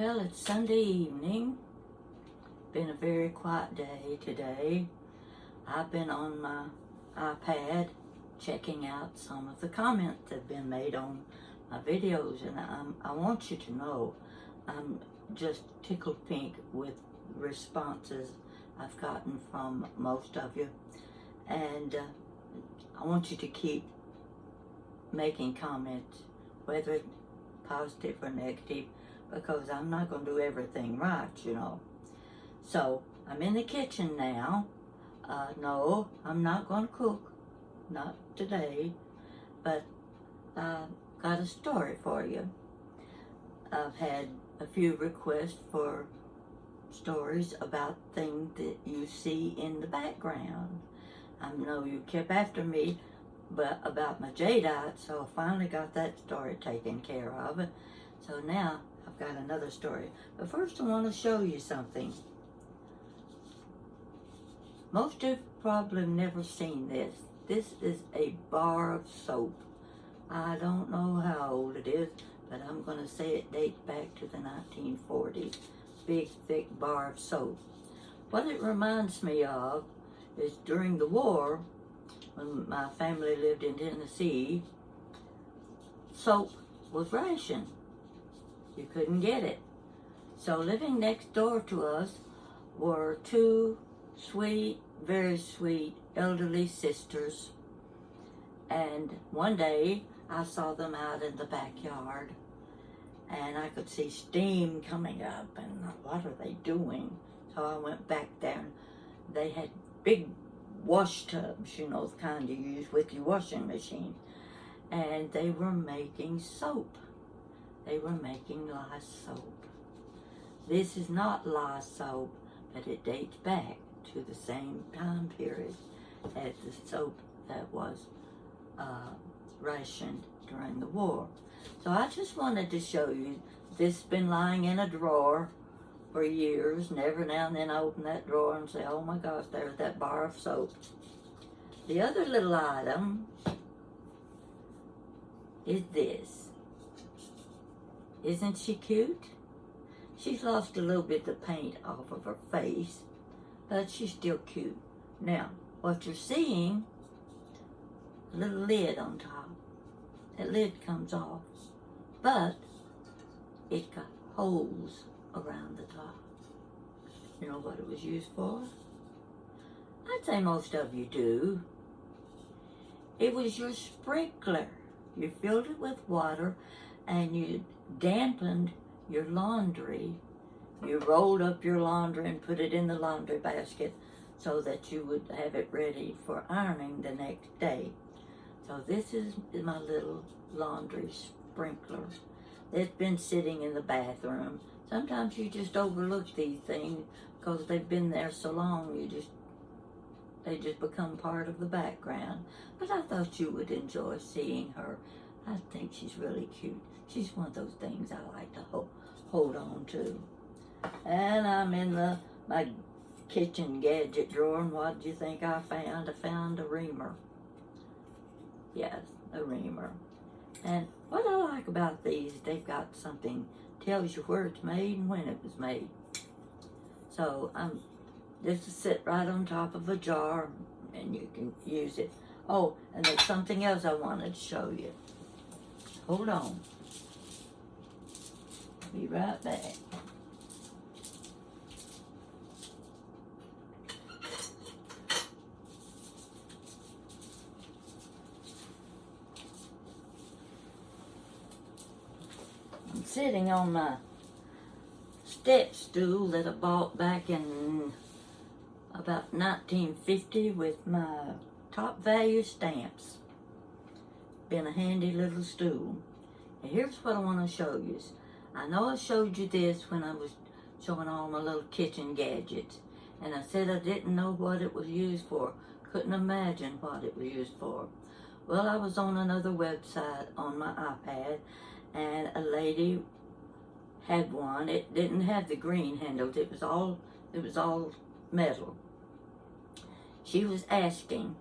Well, it's Sunday evening. Been a very quiet day today. I've been on my iPad checking out some of the comments that have been made on my videos, and I want you to know I'm just tickled pink with responses I've gotten from most of you, and I want you to keep making comments, whether it's positive or negative, because I'm not going to do everything right, you know. So I'm in the kitchen now. No, I'm not going to cook, not today, but I've got a story for you. I've had a few requests for stories about things that you see in the background. I know you kept after me but about my jadeite, so I finally got that story taken care of. So now I've got another story. But first I want to show you something. Most of you probably have never seen this. This is a bar of soap. I don't know how old it is, but I'm going to say it dates back to the 1940s. Big, thick bar of soap. What it reminds me of is during the war, when my family lived in Tennessee, soap was rationed. You couldn't get it. So living next door to us were two sweet, very sweet elderly sisters. And one day I saw them out in the backyard, and I could see steam coming up, and what are they doing? So I went back there, and they had big wash tubs, you know, the kind you use with your washing machine. And they were making soap. They were making lye soap. This is not lye soap, but it dates back to the same time period as the soap that was rationed during the war. So I just wanted to show you, this has been lying in a drawer for years, and every now and then I open that drawer and say, oh my gosh, there's that bar of soap. The other little item is this. Isn't she cute? She's lost a little bit of paint off of her face, but she's still cute. Now, what you're seeing, a little lid on top. That lid comes off, but it's got holes around the top. You know what it was used for? I'd say most of you do. It was your sprinkler. You filled it with water and you dampened your laundry. You rolled up your laundry and put it in the laundry basket so that you would have it ready for ironing the next day. So this is my little laundry sprinkler. It's been sitting in the bathroom. Sometimes you just overlook these things because they've been there so long, they just become part of the background. But I thought you would enjoy seeing her. I think she's really cute. She's one of those things I like to hold on to. And I'm in my kitchen gadget drawer, and what do you think I found? I found a reamer. Yes, a reamer. And what I like about these, they've got something, tells you where it's made and when it was made. So this will sit right on top of a jar, and you can use it. Oh, and there's something else I wanted to show you. Hold on. Be right back. I'm sitting on my step stool that I bought back in about 1950 with my top value stamps. Been a handy little stool. And here's what I want to show you. I know I showed you this when I was showing all my little kitchen gadgets, and I said I didn't know what it was used for. Couldn't imagine what it was used for. Well, I was on another website on my iPad, and a lady had one. It didn't have the green handles. It was all metal. She was asking,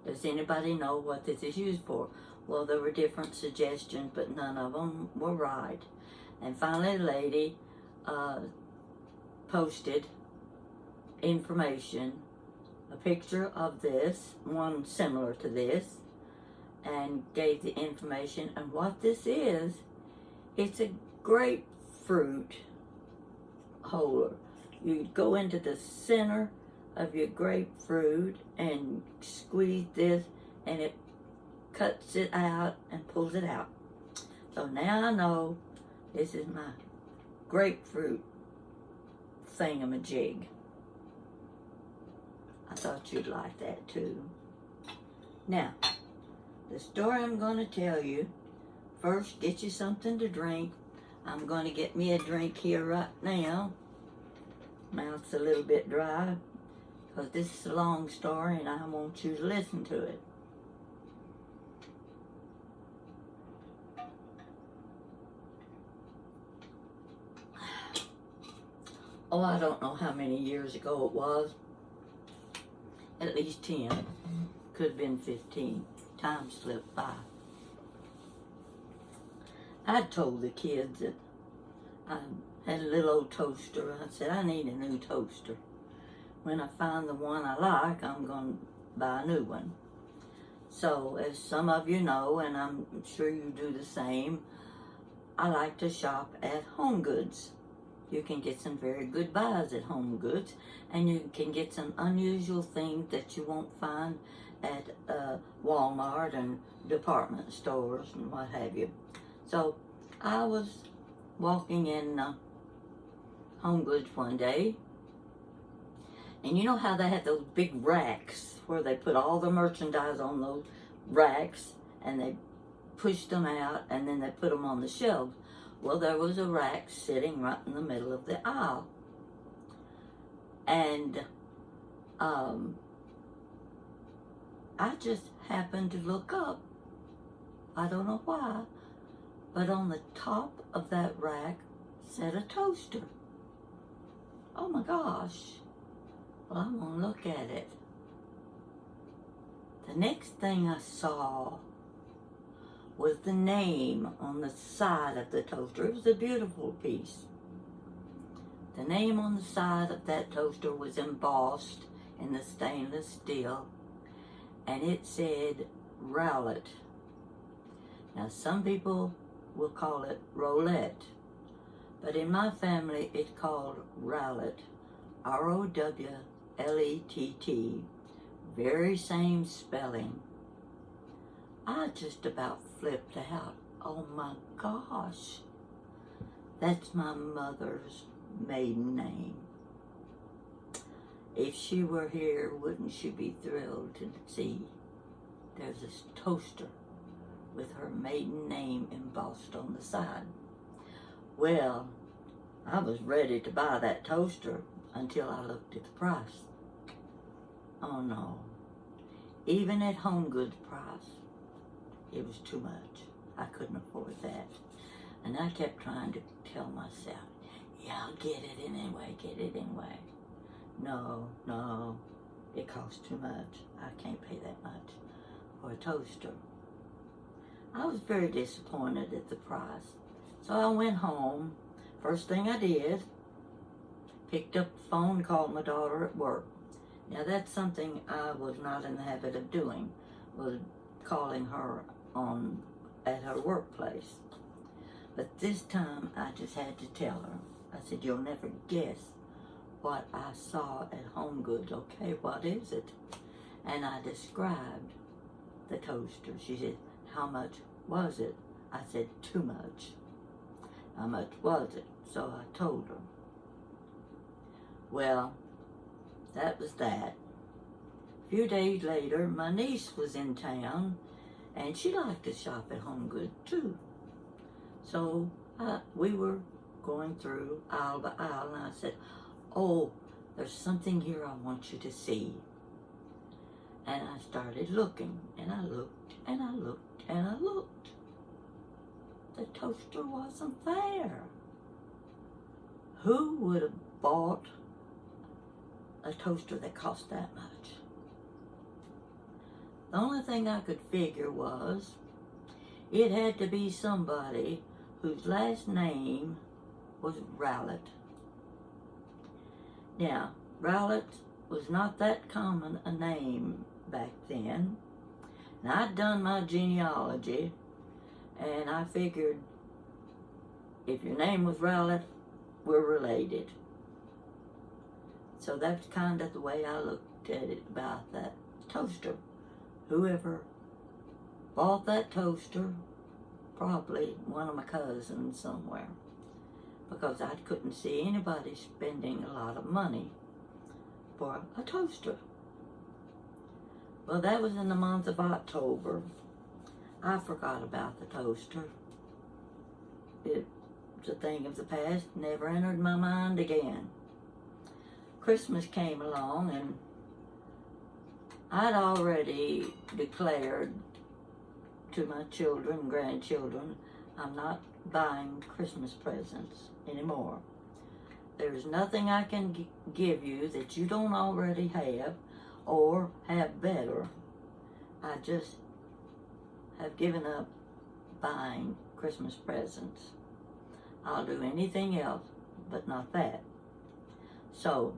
does anybody know what this is used for? Well, there were different suggestions, but none of them were right. And finally, the lady posted information, a picture of this, one similar to this, and gave the information. And what this is, it's a grapefruit holder. You go into the center of your grapefruit and squeeze this, and it cuts it out and pulls it out. So now I know this is my grapefruit thingamajig. I thought you'd like that too. Now, the story I'm going to tell you, first get you something to drink. I'm going to get me a drink here right now. Mouth's a little bit dry because this is a long story and I want you to listen to it. Oh, I don't know how many years ago it was. At least 10. Could have been 15. Time slipped by. I told the kids that I had a little old toaster. I said, I need a new toaster. When I find the one I like, I'm going to buy a new one. So, as some of you know, and I'm sure you do the same, I like to shop at Home Goods. You can get some very good buys at Home Goods, and you can get some unusual things that you won't find at Walmart and department stores and what have you. So I was walking in Home Goods one day, and you know how they have those big racks where they put all the merchandise on those racks, and they push them out, and then they put them on the shelves. Well, there was a rack sitting right in the middle of the aisle. And I just happened to look up. I don't know why, but on the top of that rack said a toaster. Oh my gosh. Well, I'm going to look at it. The next thing I saw was the name on the side of the toaster. It was a beautiful piece. The name on the side of that toaster was embossed in the stainless steel, and it said Rowlett. Now, some people will call it Rowlett, but in my family it's called Rowlett, R-O-W-L-E-T-T, very same spelling. I just about flipped out. Oh my gosh, that's my mother's maiden name. If she were here, wouldn't she be thrilled to see there's this toaster with her maiden name embossed on the side? Well, I was ready to buy that toaster until I looked at the price. Oh no, even at Home Goods price, it was too much. I couldn't afford that. And I kept trying to tell myself, yeah, I'll get it anyway, get it anyway. No, it costs too much. I can't pay that much for a toaster. I was very disappointed at the price. So I went home. First thing I did, picked up the phone and called my daughter at work. Now that's something I was not in the habit of doing, was calling her at her workplace. But this time I just had to tell her. I said, you'll never guess what I saw at Home Goods. Okay, what is it? And I described the toaster. She said, how much was it? I said, too much. How much was it? So I told her. Well, that was that. A few days later, my niece was in town, and she liked to shop at Home Goods too. So we were going through aisle by aisle, and I said, oh, there's something here I want you to see. And I started looking, and I looked, and I looked, and I looked. The toaster wasn't there. Who would have bought a toaster that cost that much? The only thing I could figure was it had to be somebody whose last name was Rowlett. Now, Rowlett was not that common a name back then. And I'd done my genealogy, and I figured if your name was Rowlett, we're related. So that's kind of the way I looked at it about that toaster. Whoever bought that toaster, probably one of my cousins somewhere, because I couldn't see anybody spending a lot of money for a toaster. Well, that was in the month of October. I forgot about the toaster. It's a thing of the past, never entered my mind again. Christmas came along, and I'd already declared to my children and grandchildren, I'm not buying Christmas presents anymore. There's nothing I can give you that you don't already have or have better. I just have given up buying Christmas presents. I'll do anything else, but not that. So,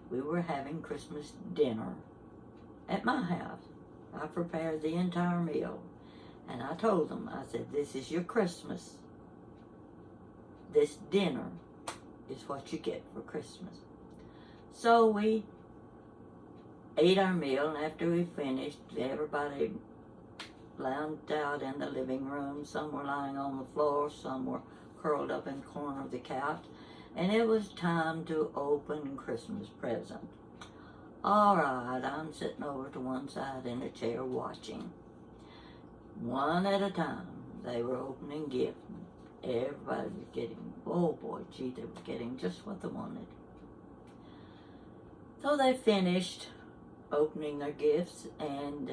we were having Christmas dinner at my house. I prepared the entire meal. And I told them, I said, this is your Christmas. This dinner is what you get for Christmas. So we ate our meal, and after we finished, everybody lounged out in the living room. Some were lying on the floor, some were curled up in the corner of the couch, and it was time to open Christmas present. All right, I'm sitting over to one side in a chair watching. One at a time, they were opening gifts. Everybody was getting, oh boy, gee, they were getting just what they wanted. So they finished opening their gifts, and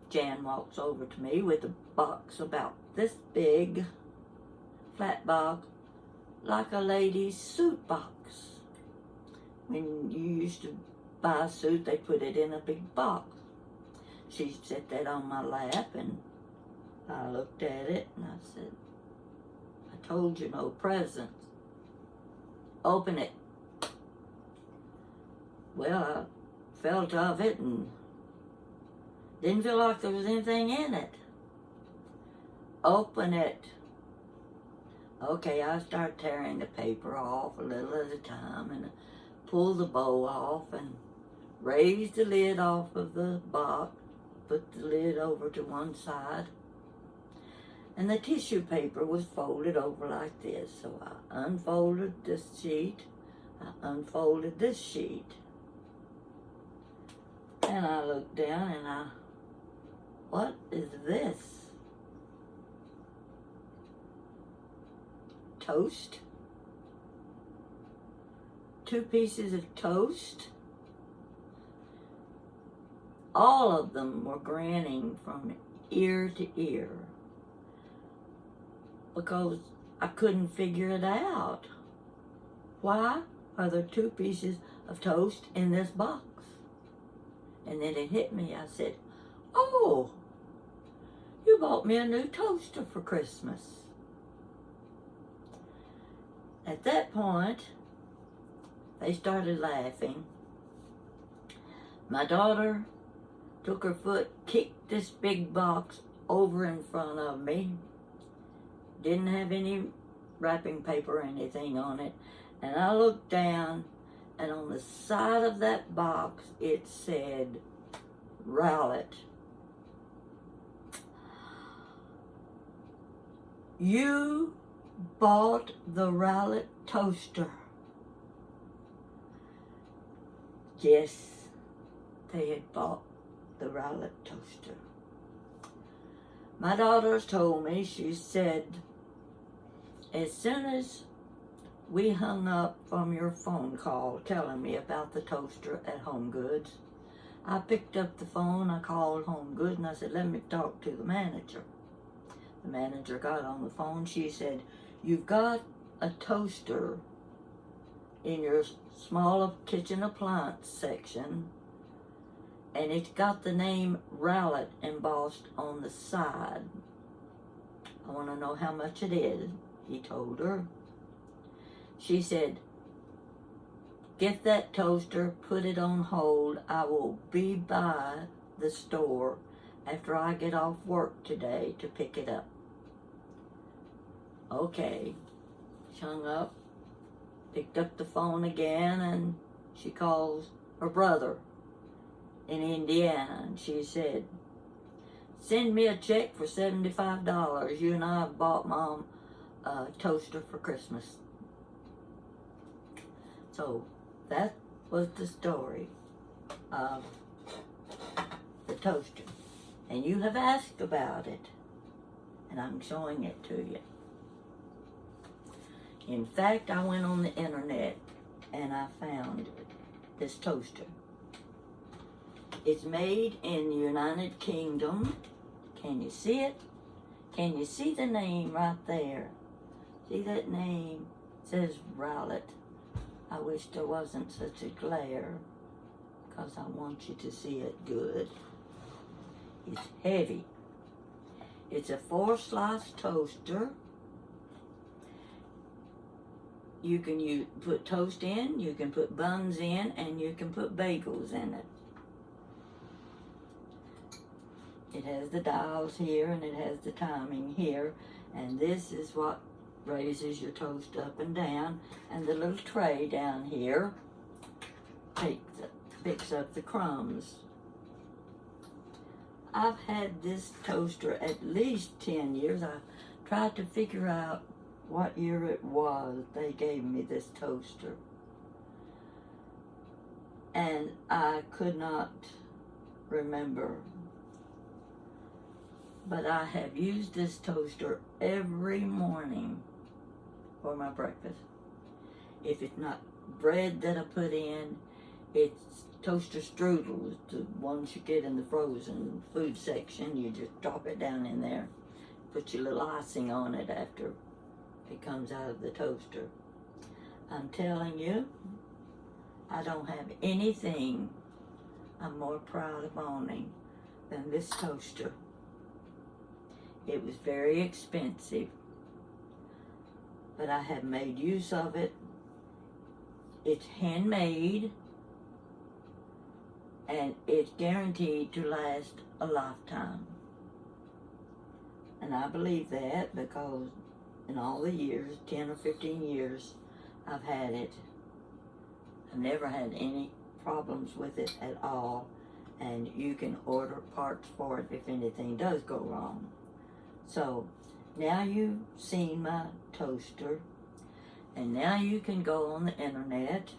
Jan walks over to me with a box about this big, flat box, like a lady's suit box. When you used to buy a suit, they put it in a big box. She set that on my lap, and I looked at it, and I said, I told you no presents. Open it. Well, I felt of it and didn't feel like there was anything in it. Open it. Okay, I start tearing the paper off a little at a time, and pull the bow off and raise the lid off of the box. Put the lid over to one side, and the tissue paper was folded over like this. So I unfolded this sheet, I unfolded this sheet, and I looked down, and what is this? Toast? 2 pieces of toast? All of them were grinning from ear to ear because I couldn't figure it out. Why are there 2 pieces of toast in this box? And then it hit me. I said, oh, you bought me a new toaster for Christmas. At that point, they started laughing. My daughter took her foot, kicked this big box over in front of me. Didn't have any wrapping paper or anything on it. And I looked down, and on the side of that box, it said, Rowlett. You bought the Rowlett Toaster. Yes, they had bought the Rowlett Toaster. My daughter told me, she said, as soon as we hung up from your phone call telling me about the toaster at Home Goods, I picked up the phone, I called Home Goods, and I said, let me talk to the manager. The manager got on the phone. She said, you've got a toaster in your small kitchen appliance section, and it's got the name Rowlett embossed on the side. I want to know how much it is. he told her. She said, get that toaster, put it on hold. I will be by the store after I get off work today to pick it up. Okay. She hung up, picked up the phone again, and she calls her brother in Indiana, and she said, send me a check for $75. You and I bought Mom a toaster for Christmas. So that was the story of the toaster. And you have asked about it, and I'm showing it to you. In fact, I went on the internet and I found this toaster. It's made in the United Kingdom. Can you see it? Can you see the name right there? See that name? It says Rowlett. I wish there wasn't such a glare because I want you to see it good. It's heavy. It's a 4-slice toaster. You can put toast in, you can put buns in, and you can put bagels in it. It has the dials here, and it has the timing here, and this is what raises your toast up and down, and the little tray down here picks up the crumbs. I've had this toaster at least 10 years. I tried to figure out what year it was they gave me this toaster, and I could not remember. But I have used this toaster every morning for my breakfast. If it's not bread that I put in, it's toaster strudels, the ones you get in the frozen food section. You just drop it down in there, put your little icing on it after it comes out of the toaster. I'm telling you, I don't have anything I'm more proud of owning than this toaster. It was very expensive, but I have made use of it. It's handmade, and it's guaranteed to last a lifetime. And I believe that because in all the years, 10 or 15 years, I've had it. I've never had any problems with it at all, and you can order parts for it if anything does go wrong. So now you've seen my toaster, and now you can go on the internet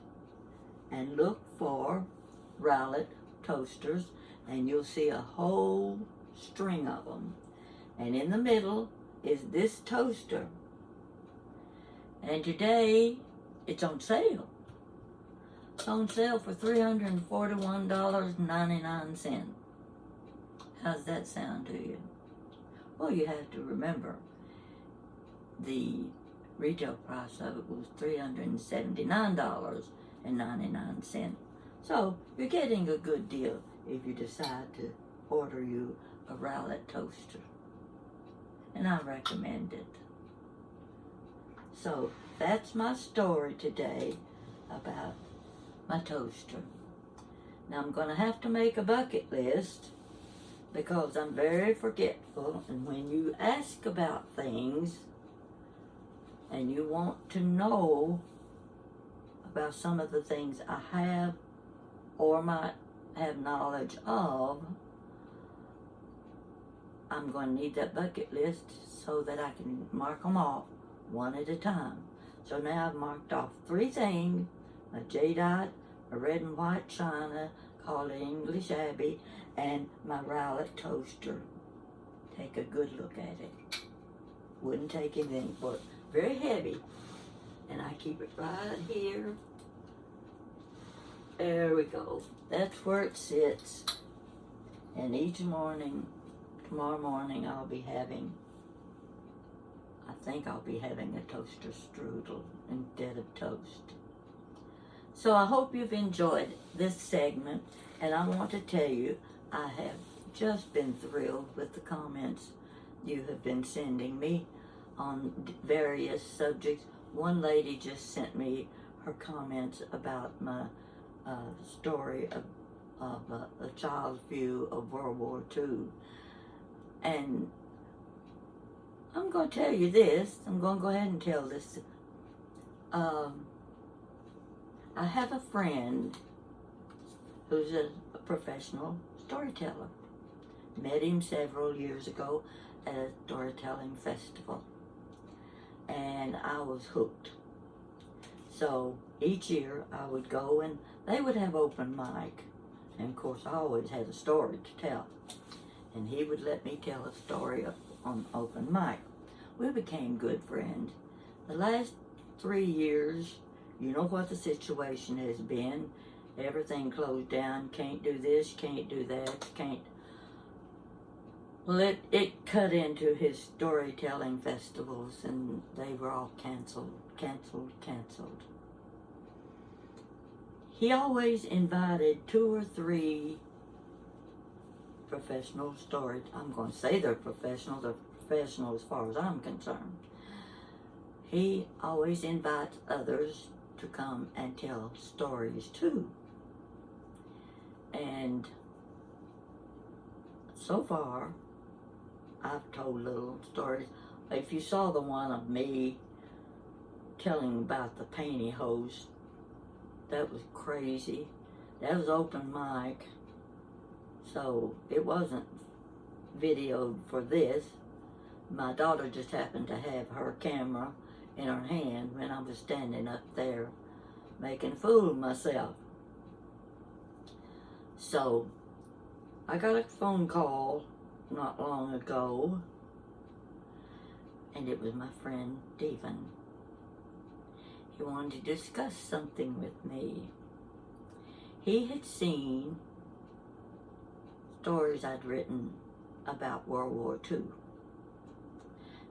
and look for Rowlett toasters, and you'll see a whole string of them. And in the middle is this toaster. And today it's on sale. It's on sale for $341.99. How's that sound to you? Well, you have to remember the retail price of it was $379.99. So you're getting a good deal if you decide to order you a Rowlett toaster. And I recommend it. So that's my story today about my toaster. Now I'm going to have to make a bucket list because I'm very forgetful, and when you ask about things and you want to know about some of the things I have or might have knowledge of, I'm going to need that bucket list so that I can mark them off one at a time. So now I've marked off 3 things: a jadeite, a red and white china called English Abbey, and my Rowlett toaster. Take a good look at it. Wouldn't take anything for it. Very heavy. And I keep it right here. There we go. That's where it sits. And each morning, tomorrow morning, I think I'll be having a toaster strudel instead of toast. So I hope you've enjoyed this segment, and I want to tell you, I have just been thrilled with the comments you have been sending me on various subjects. One lady just sent me her comments about my story of a child's view of World War II. And I'm going to tell you this. I'm going to go ahead and tell this. I have a friend who's a professional storyteller. Met him several years ago at a storytelling festival. And I was hooked. So each year I would go and they would have open mic. And of course I always had a story to tell. And he would let me tell a story on open mic. We became good friends. The last 3 years, you know what the situation has been. Everything closed down. Can't do this, can't do that, can't. Well, it cut into his storytelling festivals and they were all canceled. He always invited 2 or 3 professional stories. I'm going to say they're professional as far as I'm concerned. He always invites others to come and tell stories too. And so far, I've told little stories. If you saw the one of me telling about the pantyhose, that was crazy. That was open mic. So it wasn't videoed for this. My daughter just happened to have her camera in her hand when I was standing up there making a fool of myself. So I got a phone call not long ago, and it was my friend Devin. He wanted to discuss something with me. He had seen stories I'd written about World War II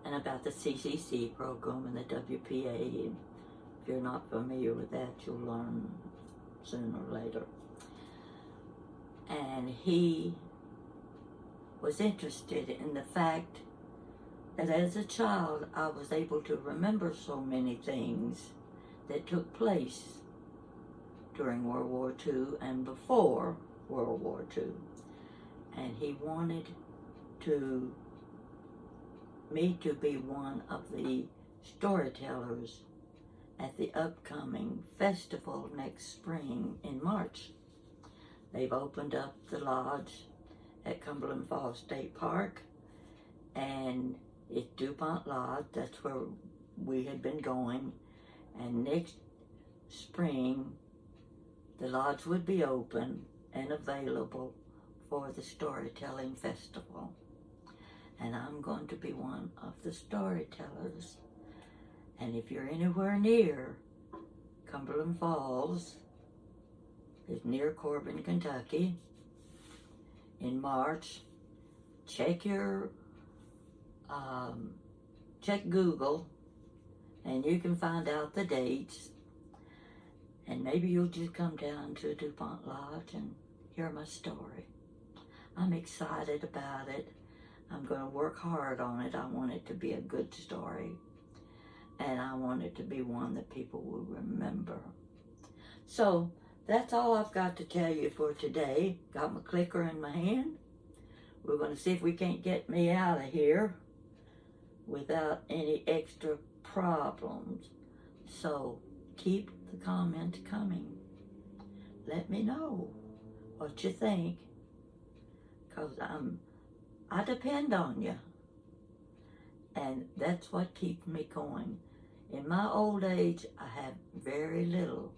and about the CCC program and the WPA. And if you're not familiar with that, you'll learn sooner or later. And he was interested in the fact that as a child I was able to remember so many things that took place during World War II and before World War II. And he wanted me to be one of the storytellers at the upcoming festival next spring in March. They've opened up the lodge at Cumberland Falls State Park, and it's DuPont Lodge. That's where we had been going. And next spring, the lodge would be open and available for the storytelling festival. And I'm going to be one of the storytellers. And if you're anywhere near Cumberland Falls, it's near Corbin, Kentucky, in March, check Google, and you can find out the dates. And maybe you'll just come down to DuPont Lodge and hear my story. I'm excited about it. I'm going to work hard on it. I want it to be a good story. And I want it to be one that people will remember. So that's all I've got to tell you for today. Got my clicker in my hand. We're going to see if we can't get me out of here without any extra problems. So keep the comments coming. Let me know what you think, because I depend on you, and that's what keeps me going. In my old age, I have very little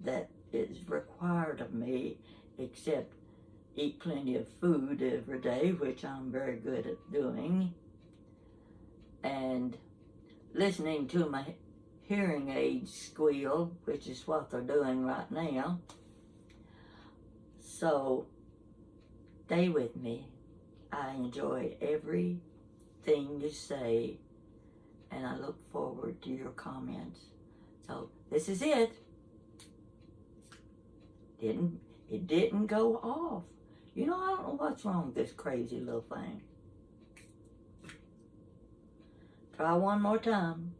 that is required of me except eat plenty of food every day, which I'm very good at doing, and listening to my hearing aids squeal, which is what they're doing right now. So stay with me. I enjoy everything you say, and I look forward to your comments. So this is it. It didn't go off. You know, I don't know what's wrong with this crazy little thing. Try one more time.